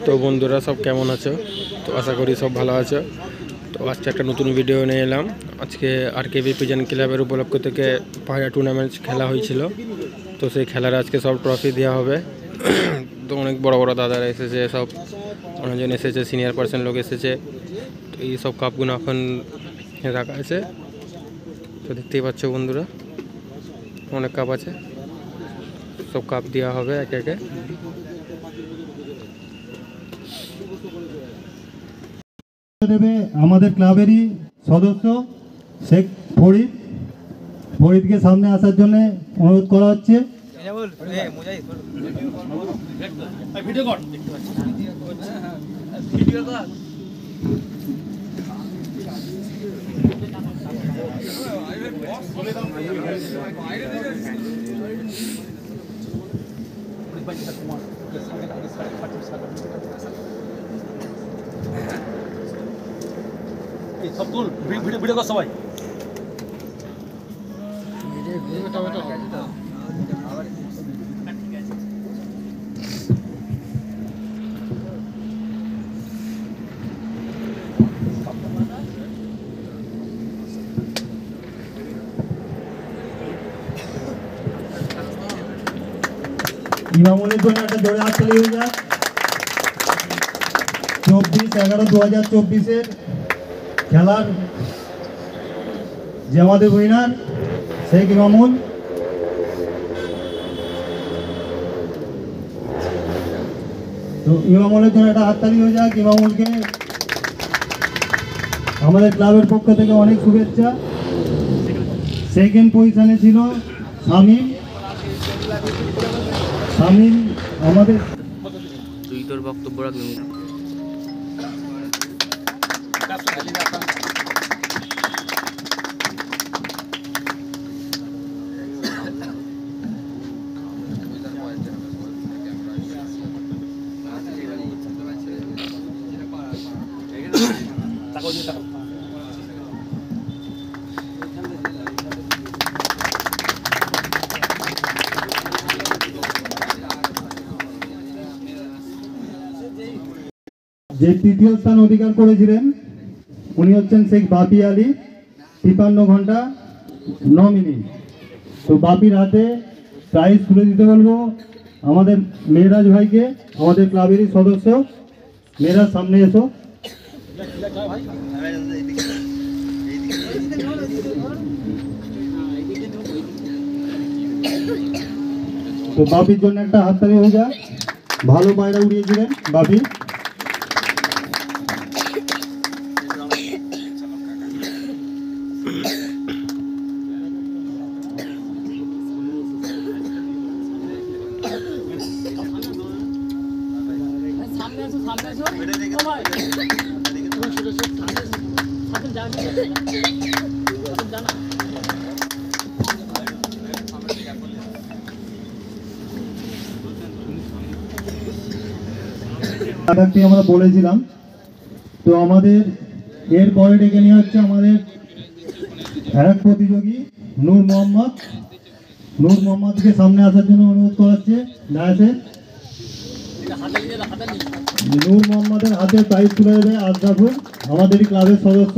তো বন্ধুরা সব কেমন আছো? তো আশা করি সব ভালো আছো। তো আজকে একটা নতুন ভিডিও নিয়ে এলাম। আজকে আরকেবি পিজন ক্লাবের উপলক্ষ থেকে পায়রা টুর্নামেন্ট খেলা হয়েছিল। তো সেই খেলার আজকে সব ট্রফি দেওয়া হবে। তো অনেক বড় বড় দাদারা এসেছে, সব অনেকজন এসেছে, সিনিয়র পার্সন লোক এসেছে। তো এই সব কাপগুলো এখন রাখা আছে। তো দেখতেই পাচ্ছ বন্ধুরা, অনেক কাপ আছে, সব কাপ দেওয়া হবে একে একে। দেবে আমাদের ক্লাবেরই সদস্য শেখ ফরিদকে সামনে আসার জন্য অনুরোধ করা হচ্ছে। सब तुल वीडियो का सवाई ইমামুলের জন্য একটা জোরে হাততালি হয়ে যায়। 24/11/2024 খেলার যে আমাদের উইনার শেখ ইমামুল। তো ইমামুলের জন্য একটা হাততালি হয়ে যাক। ইমামুলকে আমাদের ক্লাবের পক্ষ থেকে অনেক শুভেচ্ছা। সেকেন্ড পজিশনে ছিল শামিম আমাদের। তুই তোর বক্তব্য রাখবি। যে তৃতীয় স্থান অধিকার করেছিলেন উনি হচ্ছেন শেখ বাপি আলী, 53 ঘন্টা 9 মিনিট। তো বাপির হাতে প্রাইজ তুলে দিতে বলবো আমাদের মেয়েরাজ ভাইকে, আমাদের ক্লাবেরই সদস্য। মেয়েরাজ সামনে এসো। তো বাপির জন্য একটা হাততালি হয়ে যায়। ভালো পায়রা উড়িয়েছিলেন বাপি। আমরা বলেছিলাম। তো আমাদের এরপরে ডেকে নিয়ে হচ্ছে আমাদের এক প্রতিযোগী নূর মোহাম্মদকে সামনে আসার জন্য অনুরোধ করা হচ্ছে। নূর মোহাম্মদের হাতে প্রাইজ তুলে দেবে আশরাফুল, আমাদেরই ক্লাবের সদস্য।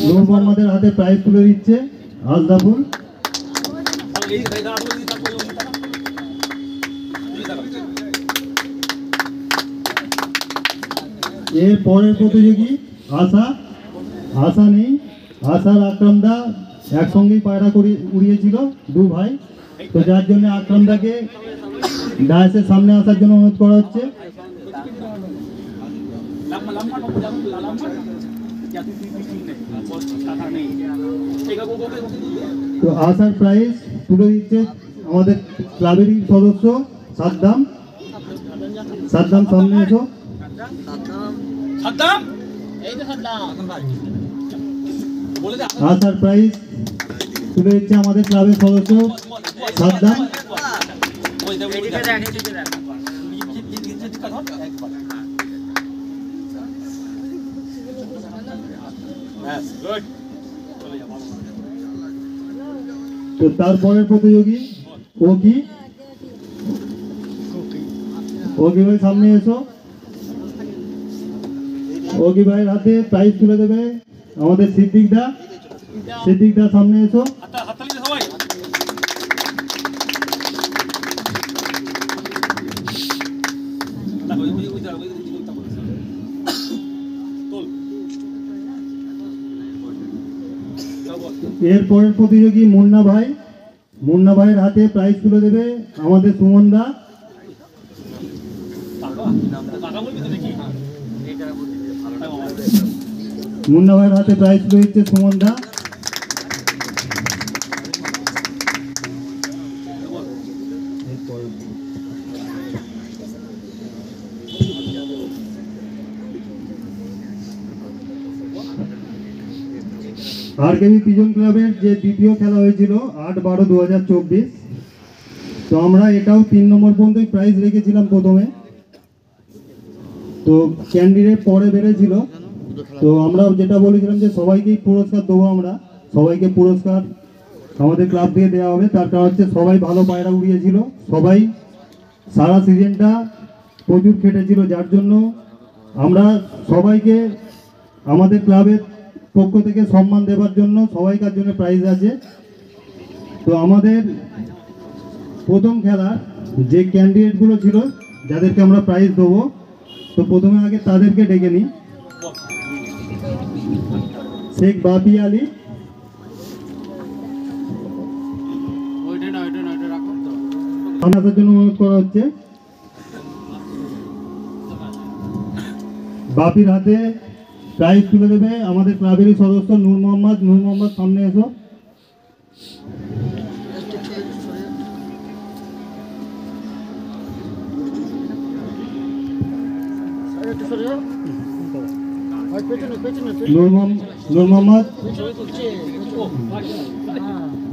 নূর মোহাম্মদের হাতে প্রাইজ তুলে দিচ্ছে আশরাফুল। এর পরের প্রতিযোগী আশা নেই। আশার আকরামদা একসঙ্গেই পায়রা উড়িয়েছিল, দু ভাই। তো যার জন্য আকরামদাকে ডায়াসের সামনে আসার জন্য অনুরোধ করা হচ্ছে। তো আশার প্রাইজ তুলে দিচ্ছে আমাদের ক্লাবেরই সদস্য সাদ্দাম। সামনে এসো। আশার প্রাইজ তুলে দিচ্ছে আমাদের ক্লাবের সদস্য সাদ্দাম। তো তারপরের প্রতিযোগী ওকি, ওকি ভাই সামনে এসো। ওকি ভাইয়ের হাতে প্রাইজ তুলে দেবে আমাদের সিদ্দিক দা। সিদ্দিক দা সামনে এসো। এরপরের প্রতিযোগী মুন্না ভাই। মুন্না ভাইয়ের হাতে প্রাইজ তুলে দেবে আমাদের সুমন দা। মুন্না ভাইয়ের হাতে প্রাইজ তুলে দিচ্ছে সুমন দা। আরকেবি পিজন ক্লাবের যে দ্বিতীয় খেলা হয়েছিল 8-12-2024, তো আমরা এটাও 3 নম্বর পর্যন্ত প্রাইজ রেখেছিলাম প্রথমে। তো ক্যান্ডিডেট পরে বেড়েছিল, তো আমরা যেটা বলেছিলাম যে সবাইকেই পুরস্কার দেবো, আমরা সবাইকে পুরস্কার আমাদের ক্লাব থেকে দেওয়া হবে। তার কারণ হচ্ছে সবাই ভালো পায়রা উড়িয়েছিল, সবাই সারা সিজনটা প্রচুর খেটেছিল, যার জন্য আমরা সবাইকে আমাদের ক্লাবের পক্ষ থেকে সম্মান দেওয়ার জন্য সবাইকার জন্য প্রাইজ আছে। তো আমাদের প্রথম খেলার যে ক্যান্ডিডেটগুলো ছিল যাদেরকে আমরা প্রাইজ দেবো, তো প্রথমে আগে তাদেরকে ডেকে নিই। শেখ বাপি আলী, আসার জন্য অনুরোধ করা হচ্ছে। বাপির হাতে প্রাইজ তুলে দেবে আমাদের ক্লাবেরই সদস্য নূর মোহাম্মদ। নূর মোহাম্মদ সামনে এসো।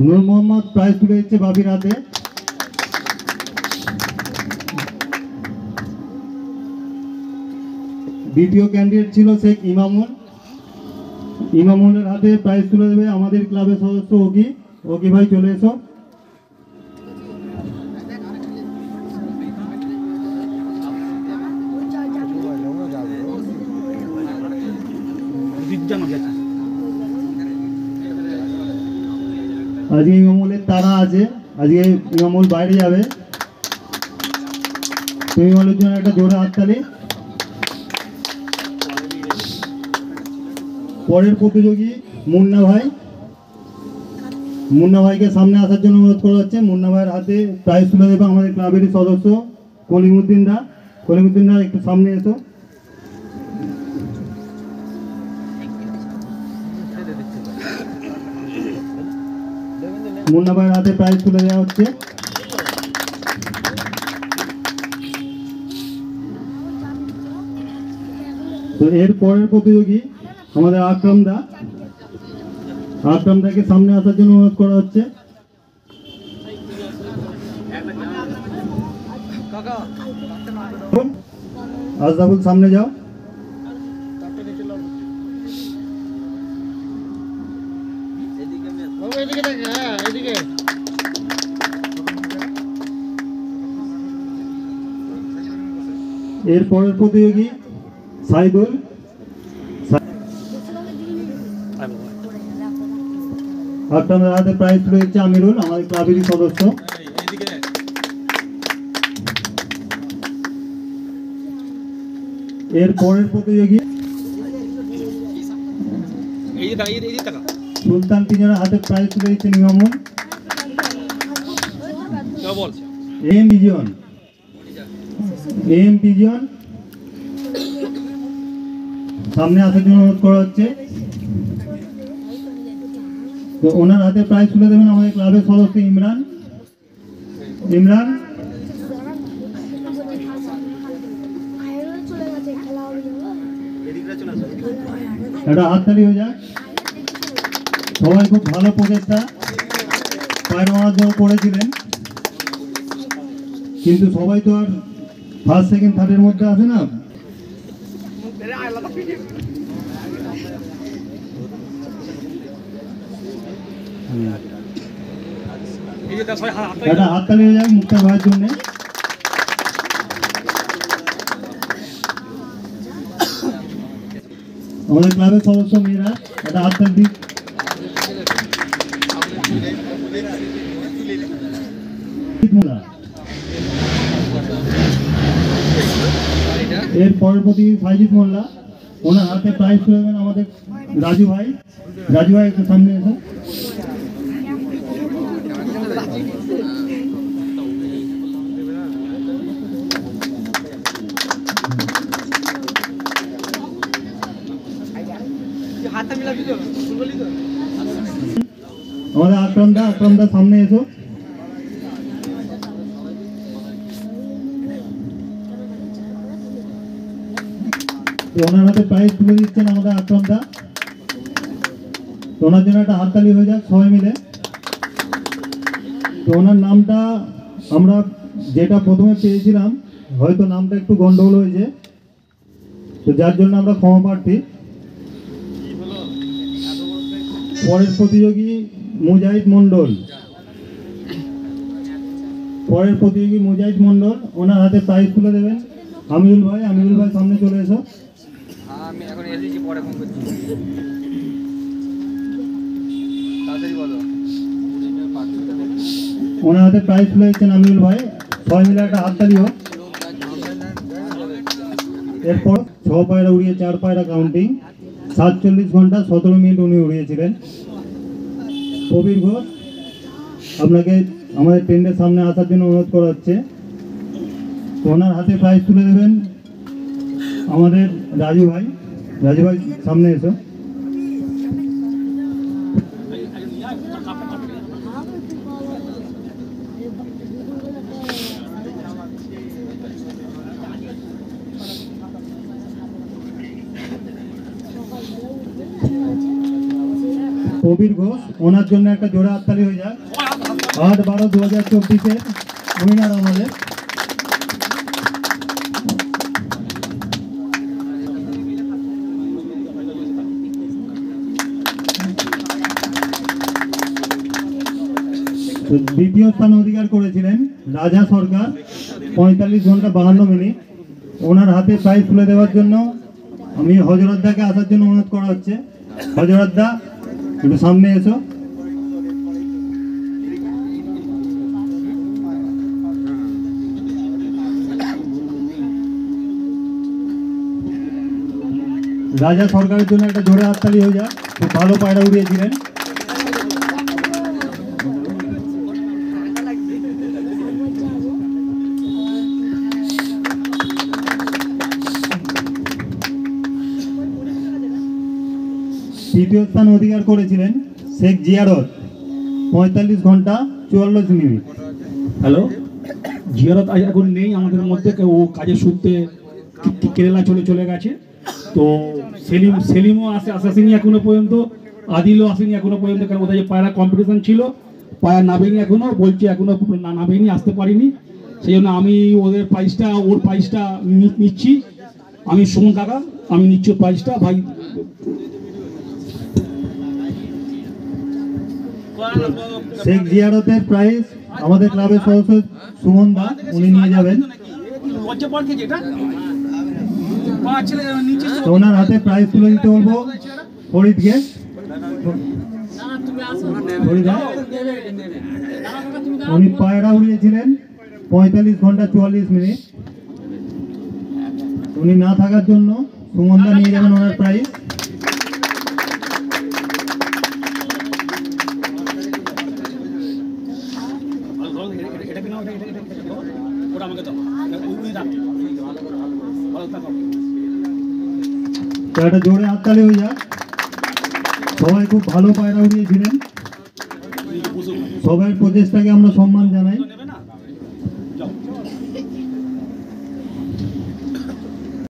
নূর মোহাম্মদ প্রাইজ তুলে দিচ্ছে বাপির হাতে। দ্বিতীয় ক্যান্ডিডেট ছিল শেখ ইমামুল। ইমামুলের হাতে প্রাইজ তুলে দেবে আমাদের ক্লাবের সদস্য ওকি। ওকি ভাই চলে এসো। আজকে ইমামুলের তারা আছে, আজকে ইমামুল বাইরে যাবে। ইমামুলের জন্য একটা জোরে হাততালি। পরের প্রতিযোগী মুন্না ভাই। মুন্না ভাইকে সামনে আসার জন্য অনুরোধ করা হচ্ছে। মুন্না ভাইয়ের হাতে প্রাইজ তুলে দেবে আমাদের ক্লাবেরই সদস্য কলিমুদ্দিন দা। কলিমুদ্দিন দা একটু সামনে এসো। মুন্না ভাইয়ের হাতে প্রাইজ তুলে দেওয়া হচ্ছে। তো এর পরের প্রতিযোগী আমাদের আকরাম দা। আকরাম দাকে সামনে আসার জন্য অনুরোধ করা হচ্ছে। আজদাবুল সামনে যাও। এর পরের প্রতিযোগী সাইদুল। আপনাদের হাতে প্রাইজ রয়েছে আমিরুল, আমাদের ক্লাবেরই সদস্য। এর পরের প্রতিযোগী সুলতান পিজনের হাতে প্রাইজ তুলে দিচ্ছে ইমামুল। এম পিজন, এম পিজন সামনে আসার জন্য অনুরোধ করা হচ্ছে। তো ওনার হাতে প্রাইজ তুলে দেবেন আমাদের ক্লাবের সদস্য ইমরান। ইমরান একটা হাততালি হয়ে যাক। সবাই খুব ভালো প্রচেষ্টা। পায়রা মারার জন্য করেছিলেন, কিন্তু সবাই তো আর ফার্স্ট সেকেন্ড থার্ডের মধ্যে আসে না। একটা হাততালি হয়ে যাক মুক্তার ভাইয়ের জন্য। আমাদের ক্লাবের সদস্য মেয়েরা একটা হাততালি দিক। এর পরের প্রতি সাইজিৎ মোল্লা, ওনার হাতে প্রাইজ তুলে দেবেন আমাদের রাজু ভাই। রাজু ভাই একটু সামনে এসে। আমাদের আকরামদা সামনে এসো। ওনার হাতে প্রাইজ তুলে দিচ্ছেন আমাদের আকরামদা। তো ওনার জন্য একটা হাততালি হয়ে যাক সবাই মিলে। তো ওনার নামটা আমরা যেটা প্রথমে পেয়েছিলাম, হয়তো নামটা একটু গন্ডগোল হয়েছে, তো যার জন্য আমরা ক্ষমা প্রার্থী। পরের প্রতিযোগী মুজাহিদ মন্ডল, ওনার হাতে প্রাইজ তুলে দেবেন আমিরুল ভাই। সামনে চলে এসো। আমি এখন এসেছি, পরে ফোন করছি, তাড়াতাড়ি বলো। ওনার হাতে প্রাইজ তুলে দিচ্ছেন আমিরুল ভাই। সবাই মিলে একটা হাততালি হোক। এরপর 6 পায়রা উড়িয়ে 4 পায়রা কাউন্টিং, 47 ঘন্টা 17 মিনিট উনি উড়িয়েছিলেন। কবির ঘোষ, আপনাকে আমাদের টেন্টের সামনে আসার জন্য অনুরোধ করা হচ্ছে। ওনার হাতে প্রাইজ তুলে দেবেন আমাদের রাজু ভাই। সামনে এসো। কবির ঘোষ, ওনার জন্য একটা জোড়া হাততালি হয়ে যাক। 8/12/2024 উইনার আমাদের। দ্বিতীয় স্থান অধিকার করেছিলেন রাজা সরকার, 45 ঘন্টা 52 মিনিট। ওনার হাতে প্রাইজ তুলে দেওয়ার জন্য আমি হজরতদাকে আসার জন্য অনুরোধ করা হচ্ছে। হজরতদা একটু সামনে এসো। রাজা সরকারের জন্য একটা জোরে হাততালি হয়ে যাক, খুব ভালো পায়রা উড়িয়েছিলেন। তৃতীয় স্থান অধিকার করেছিলেন শেখ জিয়ারত, 45 ঘন্টা 44 মিনিট। হ্যালো, জিয়ারত আজ এখন নেই আমাদের মধ্যে, ও কাজের সূত্রে কেরালা চলে গেছে। তো সেলিমও আসেনি এখনো পর্যন্ত, আদিলও আসেনি এখনো পর্যন্ত, কারণ ওদের যে পায়রা কম্পিটিশন ছিল, পায়রা নামেনি এখনো, বলছে এখনো নামেনি, আসতে পারিনি। সেই জন্য আমি ওর প্রাইসটা নিচ্ছি। আমি সুমন কাকা, আমি নিচ্ছি প্রাইসটা ভাই। শেখ জিয়ারতের প্রাইজ আমাদের ক্লাবের সদস্য সুমন দা, উনি নিয়ে যাবেন। ওনার হাতে প্রাইজ তুলে দিতে বলবো ফরিদকে। উনি পায়রা উড়িয়েছিলেন 45 ঘন্টা 44 মিনিট। উনি না থাকার জন্য সুমন দা নিয়ে যাবেন ওনার প্রাইজ। একটা জোরে হাততালি হয়ে যাক। সবাই খুব ভালো পায়রা উড়িয়েছিলেন, সবাই প্রচেষ্টাকে আমরা সম্মান জানাই।